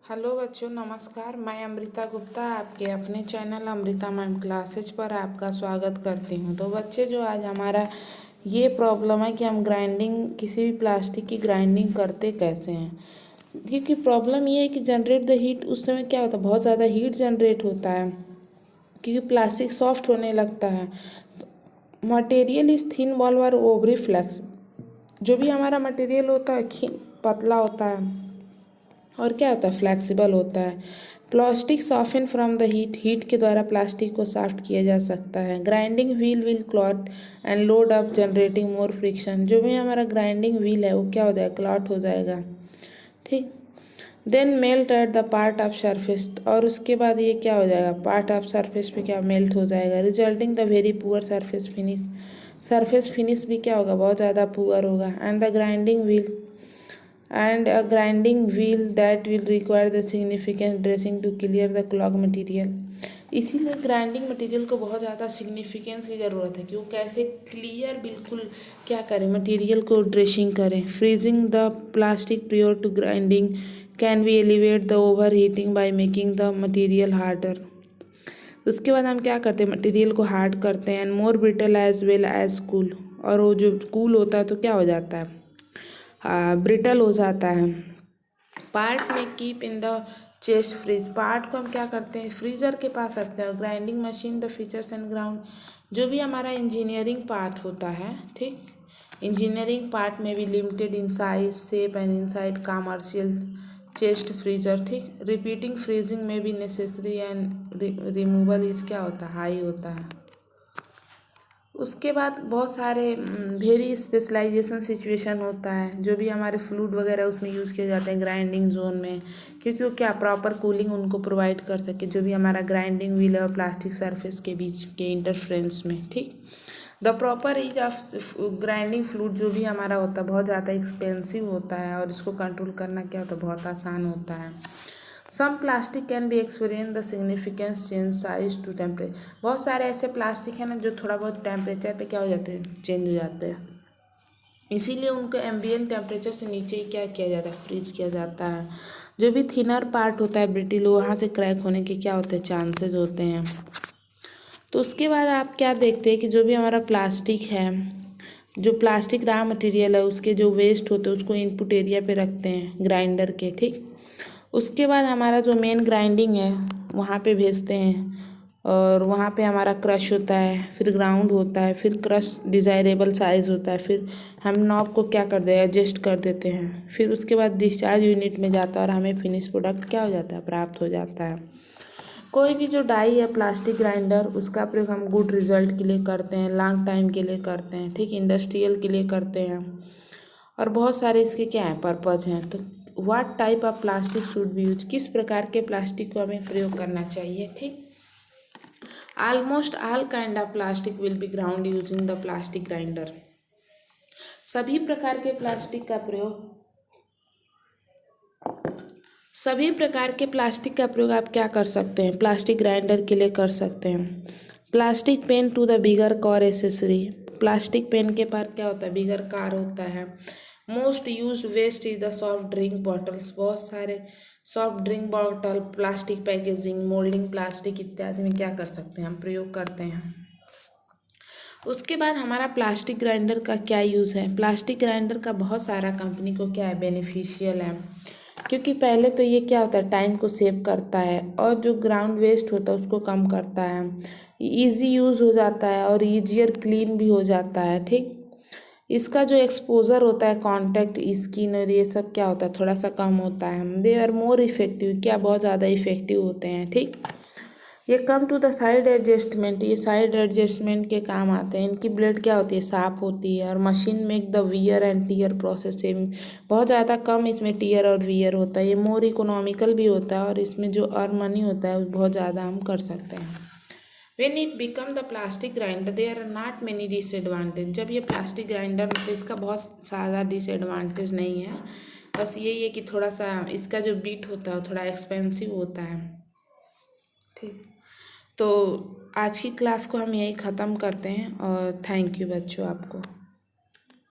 Hello बच्चों, नमस्कार। मैं अमृता गुप्ता आपके अपने चैनल अमृता मैम क्लासेज पर आपका स्वागत करती हूं। तो बच्चे, जो आज हमारा ये प्रॉब्लम है कि हम ग्राइंडिंग किसी भी प्लास्टिक की ग्राइंडिंग करते कैसे हैं। क्योंकि प्रॉब्लम ये है कि जनरेट द हीट, उस समय क्या होता है, बहुत ज़्यादा हीट जनरेट होता है क्योंकि प्लास्टिक सॉफ्ट होने लगता है। मटेरियल इज़ थिन वॉल और ओवरी फ्लेक्स। जो भी हमारा मटेरियल होता है पतला होता है और क्या होता है, फ्लेक्सिबल होता है। Plastic soften from the heat के द्वारा प्लास्टिक को सॉफ्ट किया जा सकता है। Grinding wheel will clot and load up generating more friction. जो भी हमारा ग्राइंडिंग व्हील है वो क्या हो जाएगा, क्लॉट हो जाएगा। ठीक। Then melt at the part of surface, और उसके बाद ये क्या हो जाएगा, पार्ट ऑफ सरफेस पे क्या मेल्ट हो जाएगा, resulting the very poor surface finish. Surface finish भी क्या होगा, बहुत ज़्यादा पुअर होगा। And the grinding wheel and a grinding wheel that will require the significant dressing to clear the clog material। इसीलिए ग्राइंडिंग मटेरियल को बहुत ज़्यादा सिग्निफिकेंस की ज़रूरत है कि वो कैसे क्लियर बिल्कुल क्या करें, मटेरियल को ड्रेसिंग करें। Freezing the plastic prior to grinding can be elevate the over heating by making the material harder. उसके बाद हम क्या करते हैं, मटेरियल को हार्ड करते हैं। And more brittle as well as cool, और वो जो कूल होता है तो क्या हो जाता है, ब्रिटल हो जाता है। पार्ट में keep in the chest freeze, part को हम क्या करते हैं, फ्रीजर के पास रखते हैं। Grinding machine the features and ground, जो भी हमारा इंजीनियरिंग पार्ट होता है, ठीक, इंजीनियरिंग पार्ट में भी limited in size shape and inside commercial chest freezer. ठीक। रिपीटिंग फ्रीजिंग में भी नेसेसरी एंड रिमूवल इस क्या होता है, हाई होता है। उसके बाद बहुत सारे वेरी स्पेशलाइजेशन सिचुएशन होता है। जो भी हमारे फ्लूइड वगैरह उसमें यूज़ किए जाते हैं ग्राइंडिंग जोन में, क्योंकि वो क्या प्रॉपर कूलिंग उनको प्रोवाइड कर सके, जो भी हमारा ग्राइंडिंग व्हील और प्लास्टिक सरफेस के बीच के इंटरफ्रेंस में। ठीक। The proper use of grinding fluid जो भी हमारा होता है बहुत ज़्यादा एक्सपेंसिव होता है, और इसको कंट्रोल करना क्या होता है, बहुत आसान होता है। Some plastic can be experience the significance change size to temperature. बहुत सारे ऐसे प्लास्टिक हैं ना जो थोड़ा बहुत टेम्परेचर पे क्या हो जाते हैं, चेंज हो जाते हैं। इसीलिए उनको एम्बिएंट टेम्परेचर से नीचे ही क्या किया जाता है, फ्रीज किया जाता है। जो भी थिनर पार्ट होता है ब्रिटिल, वहाँ से क्रैक होने के क्या होते हैं, चांसेस होते हैं। तो उसके बाद आप क्या देखते हैं कि जो भी हमारा प्लास्टिक है, जो प्लास्टिक रॉ मटेरियल है, उसके जो वेस्ट होते हैं उसको इनपुट एरिया पे रखते हैं ग्राइंडर के। ठीक। उसके बाद हमारा जो मेन ग्राइंडिंग है वहाँ पे भेजते हैं, और वहाँ पे हमारा क्रश होता है, फिर ग्राउंड होता है, फिर क्रश डिज़ायरेबल साइज़ होता है, फिर हम नॉब को क्या कर दे, एडजस्ट कर देते हैं। फिर उसके बाद डिस्चार्ज यूनिट में जाता है और हमें फिनिश प्रोडक्ट क्या हो जाता है, प्राप्त हो जाता है। कोई भी जो डाई है प्लास्टिक ग्राइंडर, उसका प्रयोग हम गुड रिजल्ट के लिए करते हैं, लॉन्ग टाइम के लिए करते हैं, ठीक, इंडस्ट्रियल के लिए करते हैं, और बहुत सारे इसके क्या हैं, पर्पज हैं। तो what type of plastic should be use, किस प्रकार के प्लास्टिक को हमें प्रयोग करना चाहिए। ठीक। Almost all kind of plastic will be ground using the plastic grinder. सभी प्रकार के प्लास्टिक का प्रयोग सभी प्रकार के प्लास्टिक का प्रयोग आप क्या कर सकते हैं, प्लास्टिक ग्राइंडर के लिए कर सकते हैं। Plastic pen to the bigger car accessory, plastic pen के पास क्या होता है, बिगर कार होता है। Most use waste is the soft drink bottles, बहुत सारे soft drink bottle plastic packaging moulding plastic इत्यादि में क्या कर सकते हैं, हम प्रयोग करते हैं। उसके बाद हमारा प्लास्टिक ग्राइंडर का क्या यूज़ है। प्लास्टिक ग्राइंडर का बहुत सारा कंपनी को क्या है, बेनिफिशियल है, क्योंकि पहले तो ये क्या होता है, टाइम को सेव करता है, और जो ग्राउंड वेस्ट होता है उसको कम करता है, इजी यूज़ हो जाता है, और ईजियर क्लीन भी हो जाता है। ठीक। इसका जो एक्सपोजर होता है, कांटेक्ट स्किन और ये सब क्या होता है, थोड़ा सा कम होता है। दे आर मोर इफेक्टिव, क्या बहुत ज़्यादा इफेक्टिव होते हैं। ठीक। ये come to the side adjustment, ये साइड एडजस्टमेंट के काम आते हैं। इनकी ब्लेड क्या होती है, साफ होती है, और machine make the wear and tear process saving, बहुत ज़्यादा कम इसमें टीयर और वियर होता है। ये मोर इकोनॉमिकल भी होता है, और इसमें जो अर्न मनी होता है वो बहुत ज़्यादा हम कर सकते हैं। When it become the plastic grinder there are not many disadvantage, जब ये प्लास्टिक ग्राइंडर तो इसका बहुत ज़्यादा डिसएडवांटेज नहीं है, बस यही है कि थोड़ा सा इसका जो बीट होता है थोड़ा एक्सपेंसिव होता है। ठीक। तो आज की क्लास को हम यही ख़त्म करते हैं, और थैंक यू बच्चों आपको।